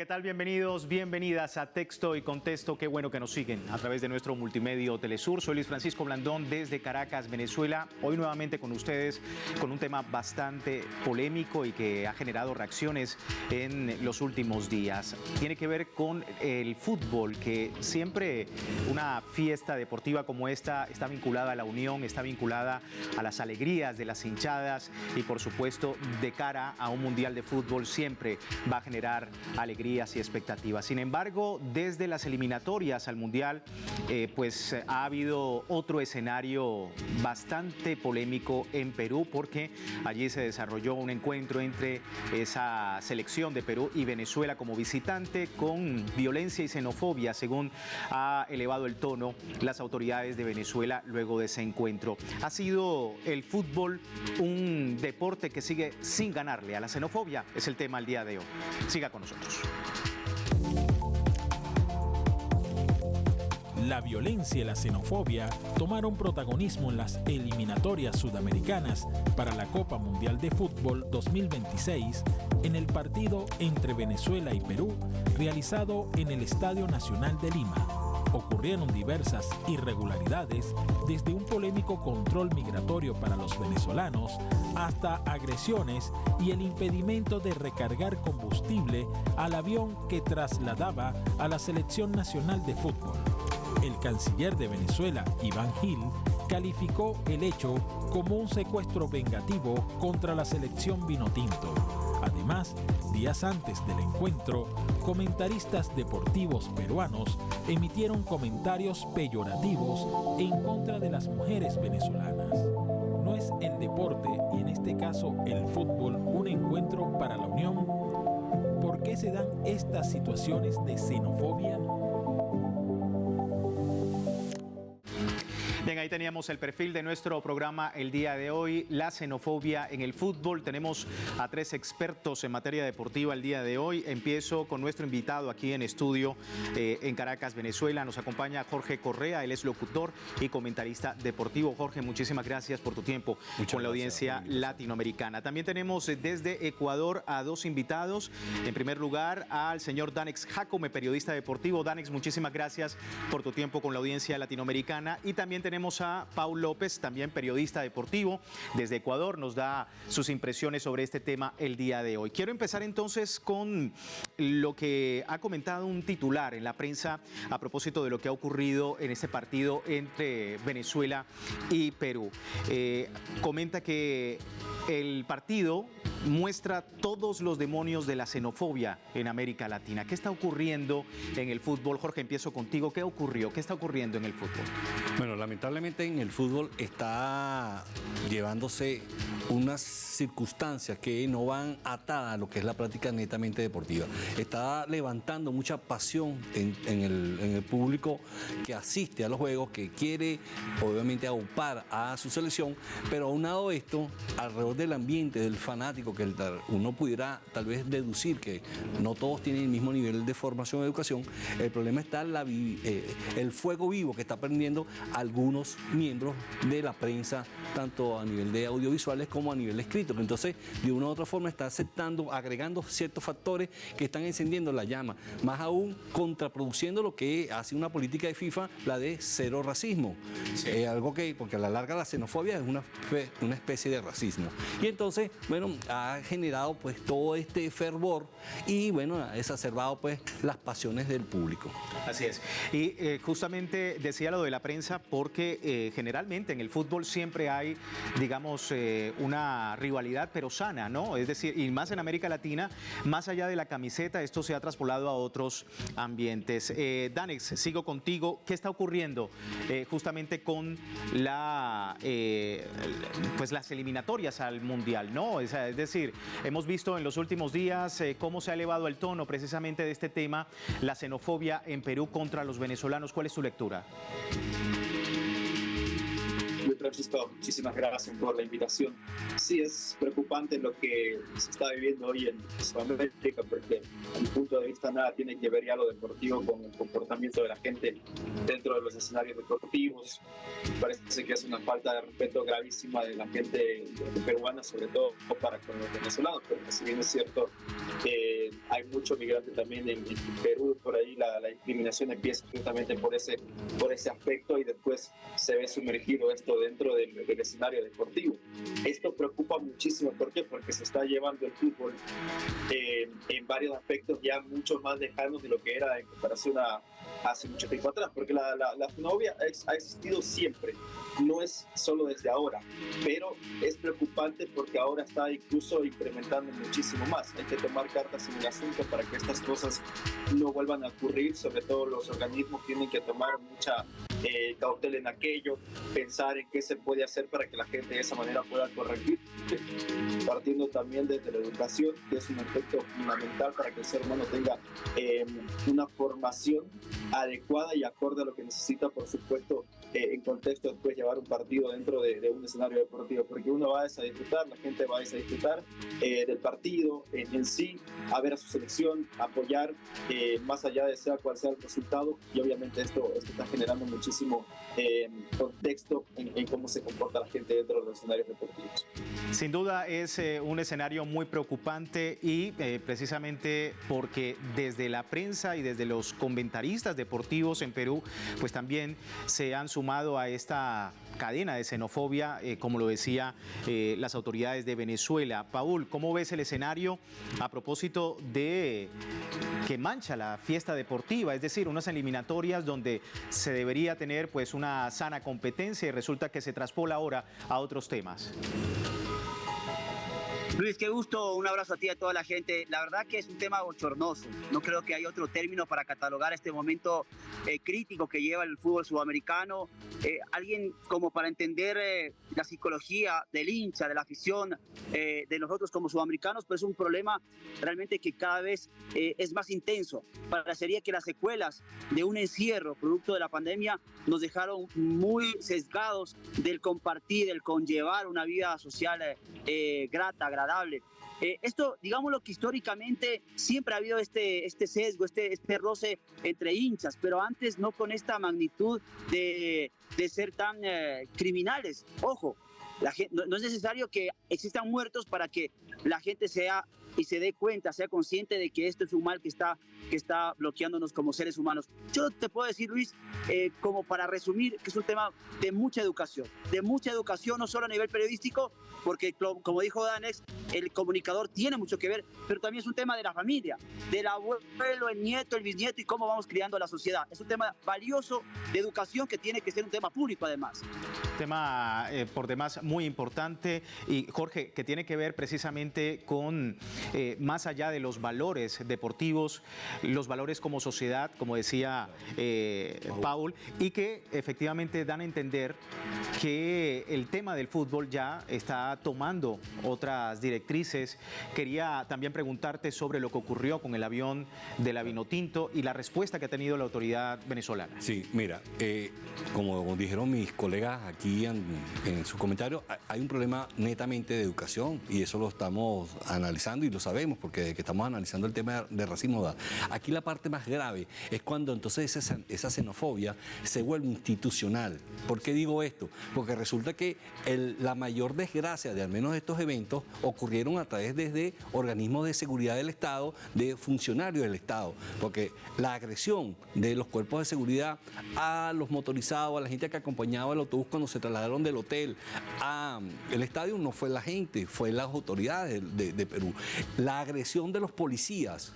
tal? Bienvenidos, bienvenidas a Texto y Contexto. Qué bueno que nos siguen a través de nuestro multimedio Telesur. Soy Luis Francisco Blandón desde Caracas, Venezuela. Hoy nuevamente con ustedes con un tema bastante polémico y que ha generado reacciones en los últimos días. Tiene que ver con el fútbol, que siempre una fiesta deportiva como esta está vinculada a la unión, está vinculada a las alegrías de las hinchadas y por supuesto de cara a un mundial de fútbol siempre va a generar alegrías y expectativas. Sin embargo, desde las eliminatorias al mundial, pues ha habido otro escenario bastante polémico en Perú, porque allí se desarrolló un encuentro entre esa selección de Perú y Venezuela como visitante con violencia y xenofobia, según ha elevado el tono las autoridades de Venezuela luego de ese encuentro. Ha sido el fútbol un deporte que sigue sin ganarle a la xenofobia, es el tema al día de hoy. Siga con nosotros. La violencia y la xenofobia tomaron protagonismo en las eliminatorias sudamericanas para la Copa Mundial de Fútbol 2026 en el partido entre Venezuela y Perú, realizado en el Estadio Nacional de Lima. Ocurrieron diversas irregularidades, desde un polémico control migratorio para los venezolanos hasta agresiones y el impedimento de recargar combustible al avión que trasladaba a la Selección Nacional de Fútbol. El canciller de Venezuela, Iván Gil, calificó el hecho como un secuestro vengativo contra la selección vinotinto. Además, días antes del encuentro, comentaristas deportivos peruanos emitieron comentarios peyorativos en contra de las mujeres venezolanas. ¿No es el deporte, y en este caso el fútbol, un encuentro para la unión? ¿Por qué se dan estas situaciones de xenofobia? Bien, ahí teníamos el perfil de nuestro programa el día de hoy, la xenofobia en el fútbol. Tenemos a 3 expertos en materia deportiva el día de hoy. Empiezo con nuestro invitado aquí en estudio en Caracas, Venezuela. Nos acompaña Jorge Correa, él es locutor y comentarista deportivo. Jorge, muchísimas gracias por tu tiempo con la audiencia latinoamericana. También tenemos desde Ecuador a 2 invitados. En primer lugar, al señor Danex Jacome, periodista deportivo. Danex, muchísimas gracias por tu tiempo con la audiencia latinoamericana. Y también tenemos a Paul López, también periodista deportivo desde Ecuador, nos da sus impresiones sobre este tema el día de hoy. Quiero empezar entonces con lo que ha comentado un titular en la prensa a propósito de lo que ha ocurrido en este partido entre Venezuela y Perú. Comenta que el partido muestra todos los demonios de la xenofobia en América Latina. ¿Qué está ocurriendo en el fútbol? Jorge, empiezo contigo. ¿Qué ocurrió? ¿Qué está ocurriendo en el fútbol? Bueno, lamentablemente en el fútbol está llevándose unas circunstancias que no van atadas a lo que es la práctica netamente deportiva. Está levantando mucha pasión en el público que asiste a los juegos, que quiere obviamente aupar a su selección, pero aunado esto, alrededor del ambiente, del fanático, que uno pudiera tal vez deducir que no todos tienen el mismo nivel de formación y educación, el problema está el fuego vivo que está prendiendo algunos miembros de la prensa, tanto a nivel de audiovisuales como a nivel escrito. Entonces, de una u otra forma está agregando ciertos factores que están encendiendo la llama, más aún contraproduciendo lo que hace una política de FIFA, la de cero racismo. Sí. Algo que, porque a la larga la xenofobia es una especie de racismo. Y entonces, bueno, ha generado pues todo este fervor y bueno, ha exacerbado pues las pasiones del público. Así es. Y justamente decía lo de la prensa porque generalmente en el fútbol siempre hay, digamos, una rivalidad pero sana, ¿no? Es decir, y más en América Latina, más allá de la camiseta, esto se ha traspolado a otros ambientes. Danex, sigo contigo. ¿Qué está ocurriendo justamente con pues las eliminatorias al Mundial, ¿no? Es decir, hemos visto en los últimos días cómo se ha elevado el tono precisamente de este tema, la xenofobia en Perú contra los venezolanos. ¿Cuál es tu lectura? Francisco, muchísimas gracias por la invitación. Sí, es preocupante lo que se está viviendo hoy en Sudamérica, porque a mi punto de vista nada tiene que ver ya lo deportivo con el comportamiento de la gente dentro de los escenarios deportivos. Me parece que es una falta de respeto gravísima de la gente peruana, sobre todo para con los venezolanos, pero si bien es cierto, hay mucho migrante también en Perú, por ahí la discriminación empieza justamente por ese aspecto y después se ve sumergido esto dentro del escenario deportivo. Esto preocupa muchísimo, ¿por qué? Porque se está llevando el fútbol en varios aspectos ya mucho más lejanos de lo que era en comparación a hace mucho tiempo atrás, porque la xenofobia ha existido siempre, no es solo desde ahora, pero es preocupante porque ahora está incluso incrementando muchísimo más. Hay que tomar cartas en el asunto para que estas cosas no vuelvan a ocurrir, sobre todo los organismos tienen que tomar mucha cautela en aquello, pensar en qué se puede hacer para que la gente de esa manera pueda corregir, partiendo también desde la educación, que es un aspecto fundamental para que el ser humano tenga una formación adecuada y acorde a lo que necesita, por supuesto, en contexto después llevar un partido dentro de un escenario deportivo, porque uno va a disfrutar, la gente va a disfrutar del partido en sí, a ver a su selección, apoyar más allá de sea cual sea el resultado, y obviamente esto está generando muchísimo contexto en cómo se comporta la gente dentro de los escenarios deportivos. Sin duda es un escenario muy preocupante y precisamente porque desde la prensa y desde los comentaristas deportivos en Perú, pues también se han sumado a esta cadena de xenofobia, como lo decía las autoridades de Venezuela. Paul, ¿cómo ves el escenario a propósito de que mancha la fiesta deportiva? Es decir, unas eliminatorias donde se debería tener pues una sana competencia y resulta que se traspola ahora a otros temas. Luis, qué gusto, un abrazo a ti y a toda la gente. La verdad que es un tema bochornoso. No creo que haya otro término para catalogar este momento crítico que lleva el fútbol sudamericano. Alguien como para entender la psicología del hincha, de la afición, de nosotros como sudamericanos, pero es un problema realmente que cada vez es más intenso. Parecería que las secuelas de un encierro producto de la pandemia nos dejaron muy sesgados del compartir, del conllevar una vida social grata, agradable. Esto, digámoslo que históricamente siempre ha habido este sesgo, este roce entre hinchas, pero antes no con esta magnitud de ser tan criminales. Ojo, no es necesario que existan muertos para que la gente sea y se dé cuenta, sea consciente de que esto es un mal que está bloqueándonos como seres humanos. Yo te puedo decir, Luis, como para resumir, que es un tema de mucha educación, no solo a nivel periodístico, porque como dijo Danex, el comunicador tiene mucho que ver, pero también es un tema de la familia, del abuelo, el nieto, el bisnieto y cómo vamos criando a la sociedad. Es un tema valioso de educación que tiene que ser un tema público además. Tema por demás muy importante y Jorge, que tiene que ver precisamente con más allá de los valores deportivos, los valores como sociedad, como decía Paul, y que efectivamente dan a entender que el tema del fútbol ya está tomando otras directrices. Quería también preguntarte sobre lo que ocurrió con el avión de la Vinotinto y la respuesta que ha tenido la autoridad venezolana. Sí, mira, como dijeron mis colegas aquí en su comentario, hay un problema netamente de educación y eso lo estamos analizando y lo sabemos porque desde que estamos analizando el tema de racismo. Aquí la parte más grave es cuando entonces esa xenofobia se vuelve institucional. ¿Por qué digo esto? Porque resulta que la mayor desgracia de al menos estos eventos ocurrieron a través desde organismos de seguridad del Estado, de funcionarios del Estado, porque la agresión de los cuerpos de seguridad a los motorizados, a la gente que acompañaba el autobús cuando se trasladaron del hotel al estadio no fue la gente, fue las autoridades de Perú. La agresión de los policías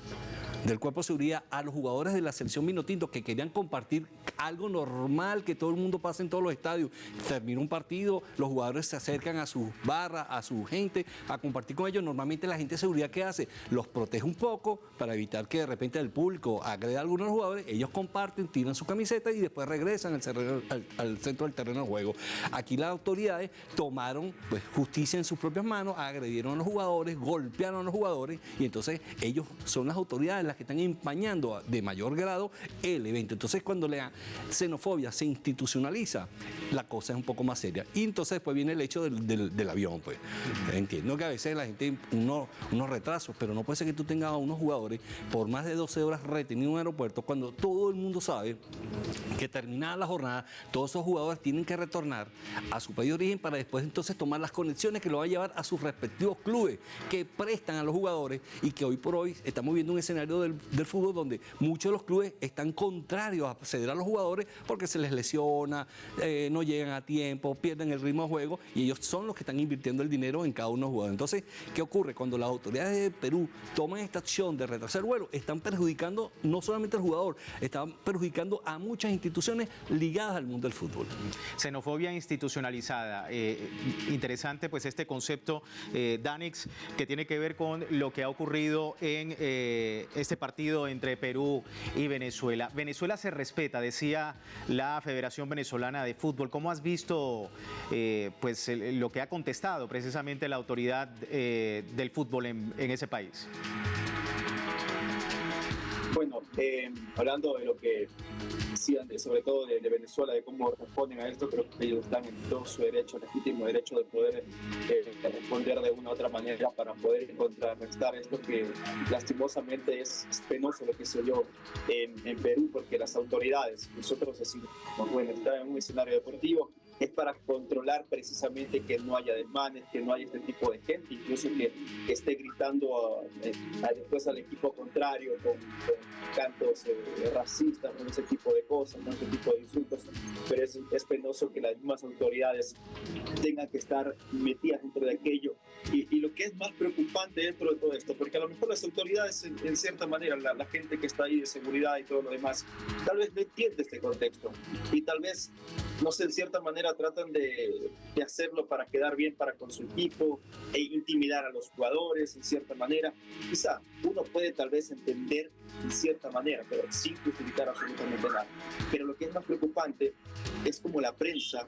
del cuerpo de seguridad a los jugadores de la selección Vinotinto que querían compartir algo normal que todo el mundo pasa en todos los estadios. Termina un partido, los jugadores se acercan a sus barras, a su gente, a compartir con ellos. Normalmente la gente de seguridad, ¿qué hace? Los protege un poco para evitar que de repente el público agreda a algunos jugadores. Ellos comparten, tiran su camiseta y después regresan al centro del terreno de juego. Aquí las autoridades tomaron pues, justicia en sus propias manos, agredieron a los jugadores, golpearon a los jugadores y entonces ellos son las autoridades las las que están empañando de mayor grado el evento. Entonces, cuando la xenofobia se institucionaliza, la cosa es un poco más seria. Y entonces después viene el hecho del avión, pues. Entiendo que a veces la gente, unos retrasos, pero no puede ser que tú tengas a unos jugadores por más de 12 horas retenidos en un aeropuerto cuando todo el mundo sabe que terminada la jornada, todos esos jugadores tienen que retornar a su país de origen para después entonces tomar las conexiones que lo van a llevar a sus respectivos clubes que prestan a los jugadores, y que hoy por hoy estamos viendo un escenario del fútbol donde muchos de los clubes están contrarios a ceder a los jugadores porque se les lesiona, no llegan a tiempo, pierden el ritmo de juego, y ellos son los que están invirtiendo el dinero en cada uno de los jugadores. Entonces, ¿qué ocurre? Cuando las autoridades de Perú toman esta acción de retrasar el vuelo, están perjudicando no solamente al jugador, están perjudicando a muchas instituciones ligadas al mundo del fútbol. Xenofobia institucionalizada. Interesante pues este concepto, Danix, que tiene que ver con lo que ha ocurrido en este partido entre Perú y Venezuela. Venezuela se respeta, decía la Federación Venezolana de Fútbol. ¿Cómo has visto pues lo que ha contestado precisamente la autoridad del fútbol en ese país? Bueno, hablando de lo que decían, sobre todo de Venezuela, de cómo responden a esto, creo que ellos están en todo su derecho, legítimo derecho de poder responder de una u otra manera para poder contrarrestar esto que lastimosamente es penoso lo que se oyó en Perú, porque las autoridades, nosotros decimos, bueno, están en un escenario deportivo, es para controlar precisamente que no haya desmanes, que no haya este tipo de gente, incluso que esté gritando después al equipo contrario con cantos racistas, con ese tipo de cosas, ¿no? Ese tipo de insultos, pero es penoso que las mismas autoridades tengan que estar metidas dentro de aquello. Y lo que es más preocupante dentro de todo esto, porque a lo mejor las autoridades, en cierta manera, la gente que está ahí de seguridad y todo lo demás, tal vez no entiende este contexto, y tal vez, no sé, en cierta manera tratan de hacerlo para quedar bien para con su equipo e intimidar a los jugadores en cierta manera. Quizá uno puede tal vez entender en cierta manera, pero sin justificar absolutamente nada. Pero lo que es más preocupante es cómo la prensa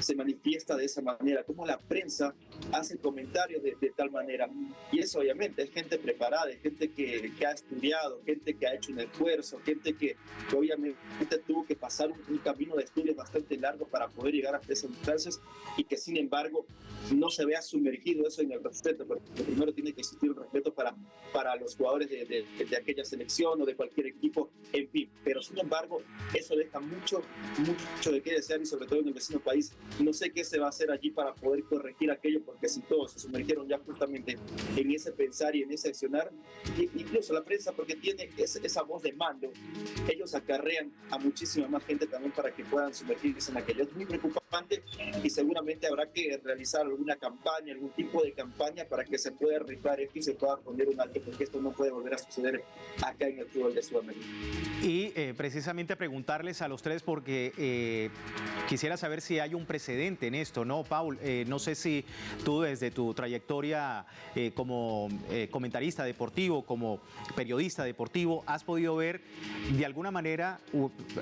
se manifiesta de esa manera, cómo la prensa hace comentarios de tal manera. Y eso obviamente es gente preparada, es gente que ha estudiado, gente que ha hecho un esfuerzo, gente que obviamente tuvo que pasar un camino de estudios bastante largo para poder llegar hasta esas instancias, y que sin embargo no se vea sumergido eso en el respeto, porque primero tiene que existir un respeto para los jugadores de aquella selección o de cualquier equipo, en fin, pero sin embargo eso deja mucho de qué desear, y sobre todo en el vecino país. No sé qué se va a hacer allí para poder corregir aquello, porque si todos se sumergieron ya justamente en ese pensar y en ese accionar, incluso la prensa, porque tiene esa voz de mando, ellos acarrean a muchísima más gente también para que puedan sumergirse en aquello. Es muy preocupante, y seguramente habrá que realizar alguna campaña, algún tipo de campaña para que se pueda arreglar esto y se pueda poner un alto, porque esto no puede volver a suceder acá en el fútbol de Sudamérica. Y precisamente preguntarles a los tres, porque quisiera saber si hay un precedente en esto, ¿no, Paul? No sé si tú, desde tu trayectoria como comentarista deportivo, como periodista deportivo, has podido ver de alguna manera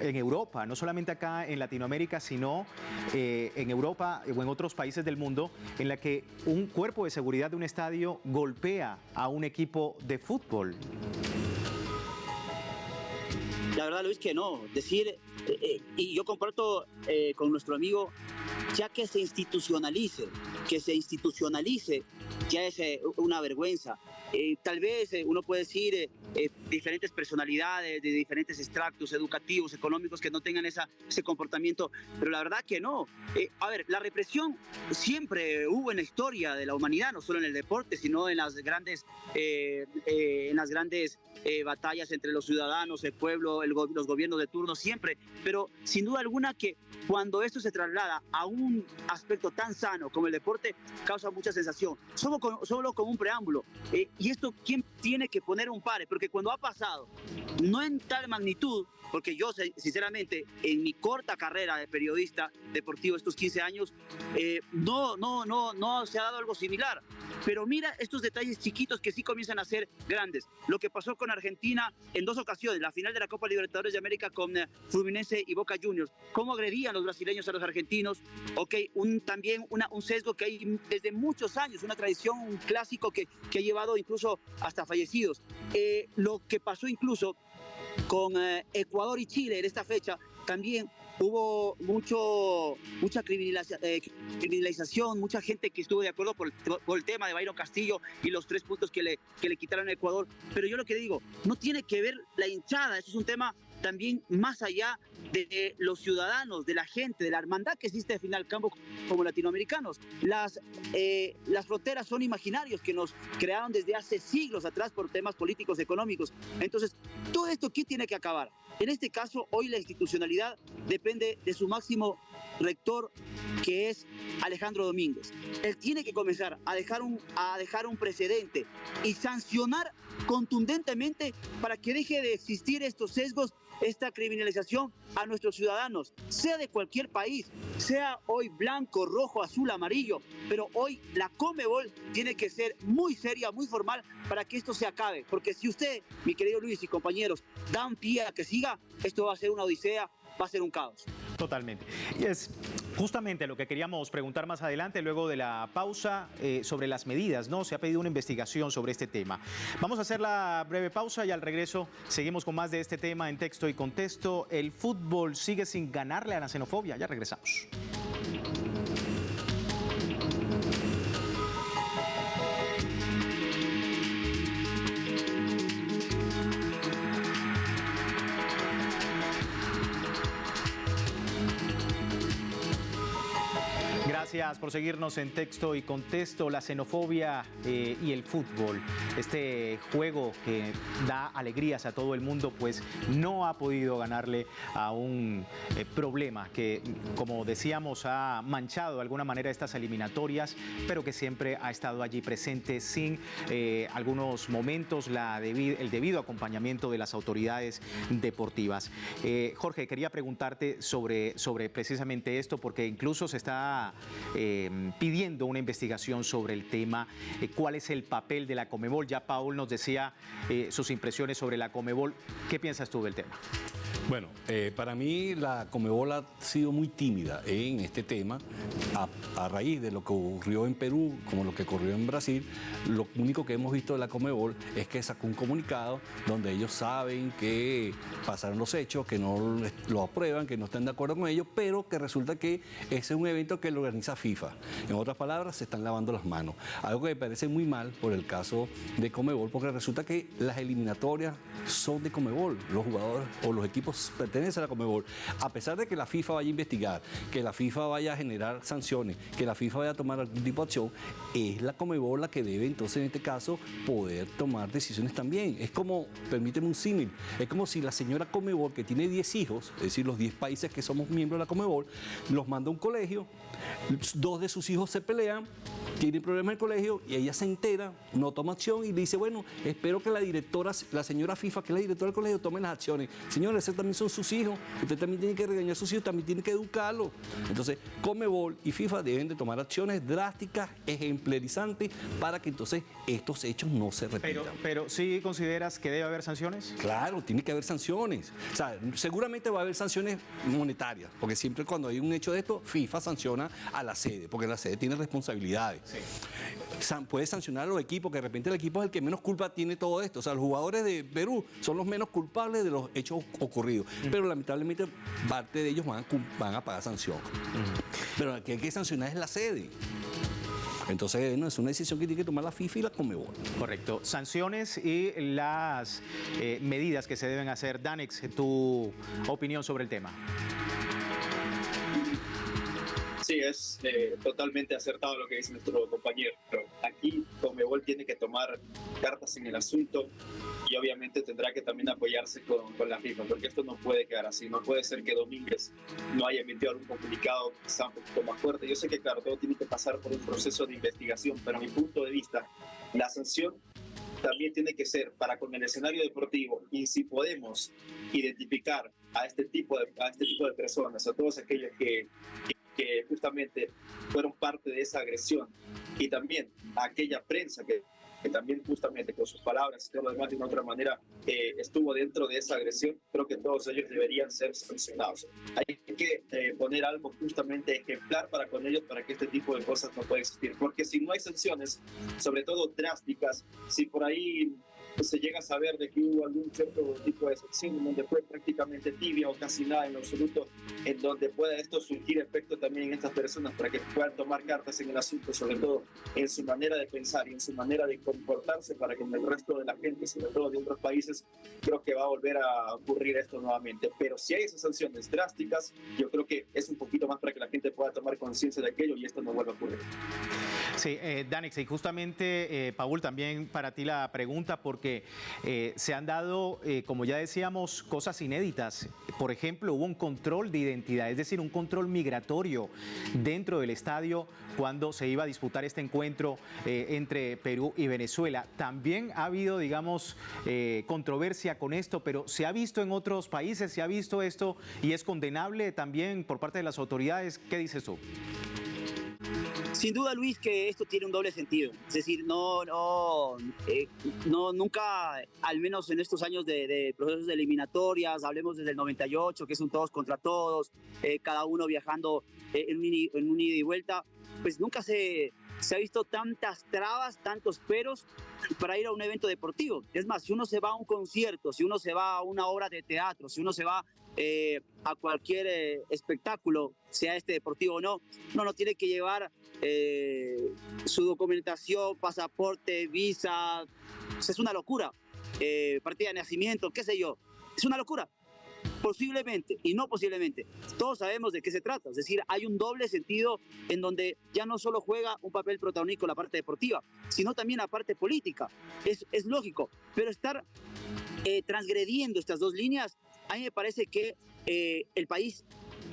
en Europa, no solamente acá en Latinoamérica, sino en Europa o en otros países del mundo, en la que un cuerpo de seguridad de un estadio golpea a un equipo de fútbol. La verdad, Luis, que no. Decir, y yo comparto con nuestro amigo, ya que se institucionalice, ya es una vergüenza. Tal vez uno puede decir diferentes personalidades de diferentes extractos educativos, económicos, que no tengan ese comportamiento, pero la verdad que no. A ver, la represión siempre hubo en la historia de la humanidad, no solo en el deporte, sino en las grandes batallas entre los ciudadanos, el pueblo, los gobiernos de turno, siempre. Pero sin duda alguna que cuando esto se traslada a un aspecto tan sano como el deporte, causa mucha sensación. Solo como un preámbulo. Y esto, ¿quién tiene que poner un pare? Porque cuando ha pasado, no en tal magnitud, porque yo, sinceramente, en mi corta carrera de periodista deportivo, estos 15 años, no se ha dado algo similar. Pero mira estos detalles chiquitos que sí comienzan a ser grandes. Lo que pasó con Argentina en 2 ocasiones, la final de la Copa Libertadores de América con Fluminense y Boca Juniors. Cómo agredían los brasileños a los argentinos. También un sesgo que hay desde muchos años, una tradición, un clásico que ha llevado incluso hasta fallecidos. Lo que pasó incluso con Ecuador y Chile en esta fecha, también hubo mucha criminalización, mucha gente que estuvo de acuerdo por el tema de Byron Castillo y los 3 puntos que le quitaron a Ecuador. Pero yo lo que digo, no tiene que ver la hinchada, eso es un tema también más allá de los ciudadanos, de la gente, de la hermandad que existe al fin y al cabo como latinoamericanos. Las fronteras son imaginarios que nos crearon desde hace siglos atrás por temas políticos, económicos. Entonces, todo esto aquí tiene que acabar. En este caso, hoy la institucionalidad depende de su máximo rector, que es Alejandro Domínguez. Él tiene que comenzar a dejar un precedente y sancionar contundentemente para que deje de existir estos sesgos, esta criminalización a nuestros ciudadanos, sea de cualquier país, sea hoy blanco, rojo, azul, amarillo, pero hoy la Conmebol tiene que ser muy seria, muy formal para que esto se acabe, porque si usted, mi querido Luis y compañeros, dan pie a que siga, esto va a ser una odisea, va a ser un caos. Totalmente. Y es justamente lo que queríamos preguntar más adelante, luego de la pausa, sobre las medidas, ¿no? Se ha pedido una investigación sobre este tema. Vamos a hacer la breve pausa y al regreso seguimos con más de este tema en Texto y Contexto. El fútbol sigue sin ganarle a la xenofobia. Ya regresamos. Gracias por seguirnos en Texto y Contexto. La xenofobia y el fútbol, este juego que da alegrías a todo el mundo, pues no ha podido ganarle a un problema que, como decíamos, ha manchado de alguna manera estas eliminatorias, pero que siempre ha estado allí presente sin algunos momentos el debido acompañamiento de las autoridades deportivas. Jorge, quería preguntarte sobre precisamente esto, porque incluso se está pidiendo una investigación sobre el tema. ¿Cuál es el papel de la Conmebol? Ya Paul nos decía sus impresiones sobre la Conmebol. ¿Qué piensas tú del tema? Bueno, para mí la Conmebol ha sido muy tímida en este tema, a raíz de lo que ocurrió en Perú, como lo que ocurrió en Brasil. Lo único que hemos visto de la Conmebol es que sacó un comunicado donde ellos saben que pasaron los hechos, que no lo aprueban, que no están de acuerdo con ellos, pero que resulta que ese es un evento que lo organiza FIFA. En otras palabras, se están lavando las manos. Algo que me parece muy mal por el caso de Conmebol, porque resulta que las eliminatorias son de Conmebol, los jugadores o los equipos pertenecen a la Conmebol. A pesar de que la FIFA vaya a investigar, que la FIFA vaya a generar sanciones, que la FIFA vaya a tomar algún tipo de acción, es la Conmebol la que debe entonces en este caso poder tomar decisiones también. Es como, permíteme un símil, es como si la señora Conmebol, que tiene 10 hijos, es decir, los 10 países que somos miembros de la Conmebol, los manda a un colegio, 2 de sus hijos se pelean, tienen problemas en el colegio y ella se entera, no toma acción y le dice, bueno, espero que la directora, la señora FIFA, que es la directora del colegio, tome las acciones. Señores, esos también son sus hijos, usted también tiene que regañar a sus hijos, también tiene que educarlos. Entonces, Conmebol y FIFA deben de tomar acciones drásticas, ejemplarizantes, para que entonces estos hechos no se repitan. Pero ¿sí consideras que debe haber sanciones? Claro, tiene que haber sanciones. O sea, seguramente va a haber sanciones monetarias, porque siempre cuando hay un hecho de esto, FIFA sanciona a la sede, porque la sede tiene responsabilidades. Sí. Puede sancionar a los equipos, que de repente el equipo es el que menos culpa tiene todo esto. O sea, los jugadores de Perú son los menos culpables de los hechos ocurridos. Pero lamentablemente parte de ellos van a pagar sanción. Pero el que hay que sancionar es la sede. Entonces, no, es una decisión que tiene que tomar la FIFA y la Conmebol. Correcto. Sanciones y las medidas que se deben hacer. Danex, tu opinión sobre el tema. Sí, es totalmente acertado lo que dice nuestro compañero. Aquí Conmebol tiene que tomar cartas en el asunto y obviamente tendrá que también apoyarse con la FIFA, porque esto no puede quedar así. No puede ser que Domínguez no haya emitido algún comunicado quizá un poquito más fuerte. Yo sé que, claro, todo tiene que pasar por un proceso de investigación, pero a mi punto de vista, la sanción también tiene que ser para con el escenario deportivo, y si podemos identificar a este tipo de personas, a todos aquellos que justamente fueron parte de esa agresión, y también a aquella prensa que también justamente con sus palabras y todo lo demás de una otra manera estuvo dentro de esa agresión, creo que todos ellos deberían ser sancionados. Hay que poner algo justamente ejemplar para con ellos, para que este tipo de cosas no puedan existir, porque si no hay sanciones, sobre todo drásticas, si por ahí se llega a saber de que hubo algún cierto tipo de sanción en donde fue prácticamente tibia o casi nada en lo absoluto, en donde pueda esto surgir efecto también en estas personas para que puedan tomar cartas en el asunto, sobre todo en su manera de pensar y en su manera de comportarse para con el resto de la gente, sobre todo de otros países, creo que va a volver a ocurrir esto nuevamente. Pero si hay esas sanciones drásticas, yo creo que es un poquito más para que la gente pueda tomar conciencia de aquello y esto no vuelva a ocurrir. Sí, Danex, y justamente, Paul, también para ti la pregunta, porque se han dado, como ya decíamos, cosas inéditas. Por ejemplo, hubo un control de identidad, es decir, un control migratorio dentro del estadio cuando se iba a disputar este encuentro entre Perú y Venezuela. También ha habido, digamos, controversia con esto, pero ¿se ha visto en otros países? ¿Se ha visto esto y es condenable también por parte de las autoridades? ¿Qué dices tú? Sin duda, Luis, que esto tiene un doble sentido. Es decir, nunca, al menos en estos años de procesos de eliminatorias, hablemos desde el 98, que es un todos contra todos, cada uno viajando en un ida y vuelta, pues nunca se ha visto tantas trabas, tantos peros para ir a un evento deportivo. Es más, si uno se va a un concierto, si uno se va a una obra de teatro, si uno se va a cualquier espectáculo, sea este deportivo o no, uno no tiene que llevar su documentación, pasaporte, visa. Es una locura. Partida de nacimiento, qué sé yo. Es una locura. Posiblemente y no posiblemente. Todos sabemos de qué se trata. Es decir, hay un doble sentido en donde ya no solo juega un papel protagónico la parte deportiva, sino también la parte política. Es lógico. Pero estar transgrediendo estas dos líneas, a mí me parece que el país,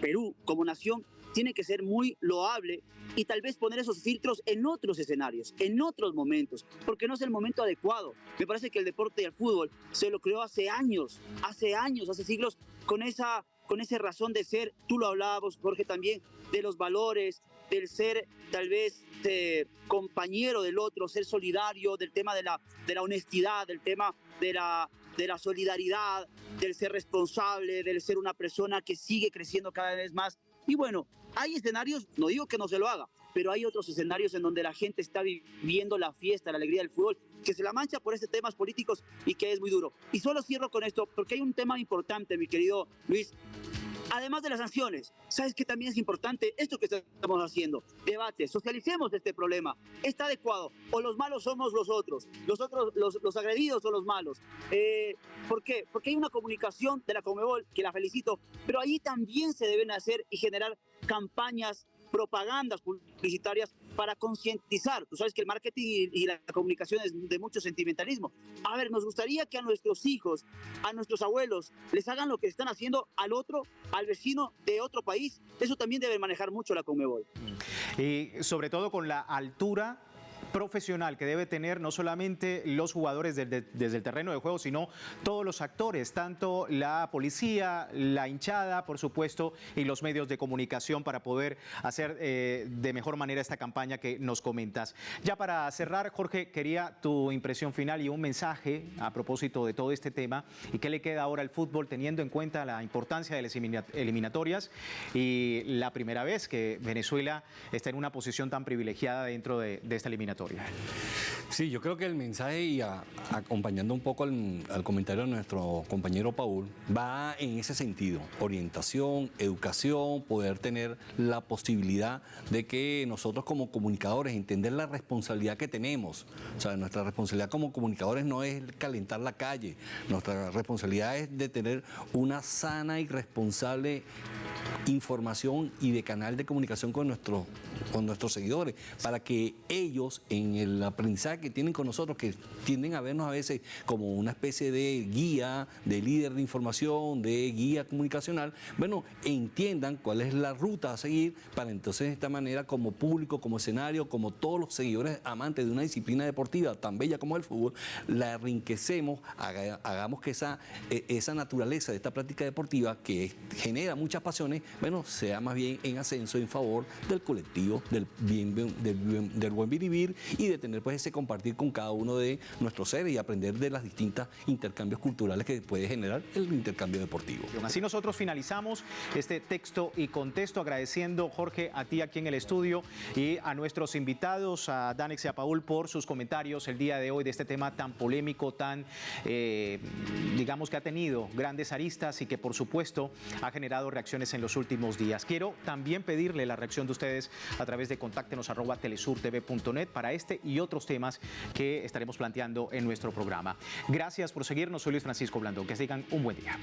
Perú, como nación, tiene que ser muy loable y tal vez poner esos filtros en otros escenarios, en otros momentos, porque no es el momento adecuado. Me parece que el deporte y el fútbol se lo creó hace años, hace siglos, con esa razón de ser. Tú lo hablabas, Jorge, también, de los valores, del ser tal vez compañero del otro, ser solidario, del tema de la honestidad, del tema de la solidaridad, del ser responsable, del ser una persona que sigue creciendo cada vez más. Y bueno, hay escenarios, no digo que no se lo haga, pero hay otros escenarios en donde la gente está viviendo la fiesta, la alegría del fútbol, que se la mancha por estos temas políticos y que es muy duro. Y solo cierro con esto, porque hay un tema importante, mi querido Luis. Además de las sanciones, ¿sabes qué también es importante? Esto que estamos haciendo, debate, socialicemos este problema. ¿Está adecuado? ¿O los malos somos los otros? ¿Los agredidos son los malos? ¿Por qué? Porque hay una comunicación de la Conmebol, que la felicito, pero ahí también se deben hacer y generar campañas, propagandas publicitarias para concientizar. Tú sabes que el marketing y la comunicación es de mucho sentimentalismo. A ver, nos gustaría que a nuestros hijos, a nuestros abuelos, les hagan lo que están haciendo al otro, al vecino de otro país. Eso también debe manejar mucho la Conmebol. Y sobre todo con la altura profesional que debe tener no solamente los jugadores desde el terreno de juego, sino todos los actores, tanto la policía, la hinchada, por supuesto, y los medios de comunicación para poder hacer de mejor manera esta campaña que nos comentas. Ya para cerrar, Jorge, quería tu impresión final y un mensaje a propósito de todo este tema y qué le queda ahora al fútbol teniendo en cuenta la importancia de las eliminatorias y la primera vez que Venezuela está en una posición tan privilegiada dentro de esta eliminatoria. Sí, yo creo que el mensaje, y acompañando un poco al comentario de nuestro compañero Paul, va en ese sentido: orientación, educación, poder tener la posibilidad de que nosotros como comunicadores entender la responsabilidad que tenemos. O sea, nuestra responsabilidad como comunicadores no es calentar la calle, nuestra responsabilidad es de tener una sana y responsable información y de canal de comunicación con nuestros seguidores, para que ellos, en el aprendizaje amistad que tienen con nosotros, que tienden a vernos a veces como una especie de guía, de líder de información, de guía comunicacional, bueno, entiendan cuál es la ruta a seguir para entonces de esta manera, como público, como escenario, como todos los seguidores amantes de una disciplina deportiva tan bella como el fútbol, la enriquecemos, hagamos que esa naturaleza de esta práctica deportiva que genera muchas pasiones, bueno, sea más bien en ascenso, en favor del colectivo, del buen vivir y de tener pues ese compartir con cada uno de nuestros seres y aprender de las distintas intercambios culturales que puede generar el intercambio deportivo. Así nosotros finalizamos este texto y contexto, agradeciendo, Jorge, a ti aquí en el estudio y a nuestros invitados, a Danex y a Paul, por sus comentarios el día de hoy de este tema tan polémico, tan, digamos que ha tenido grandes aristas y que por supuesto ha generado reacciones en los últimos días. Quiero también pedirle la reacción de ustedes a través de contáctenos@telesurtv.net para este y otros temas que estaremos planteando en nuestro programa. Gracias por seguirnos, soy Luis Francisco Blandón, que sigan un buen día.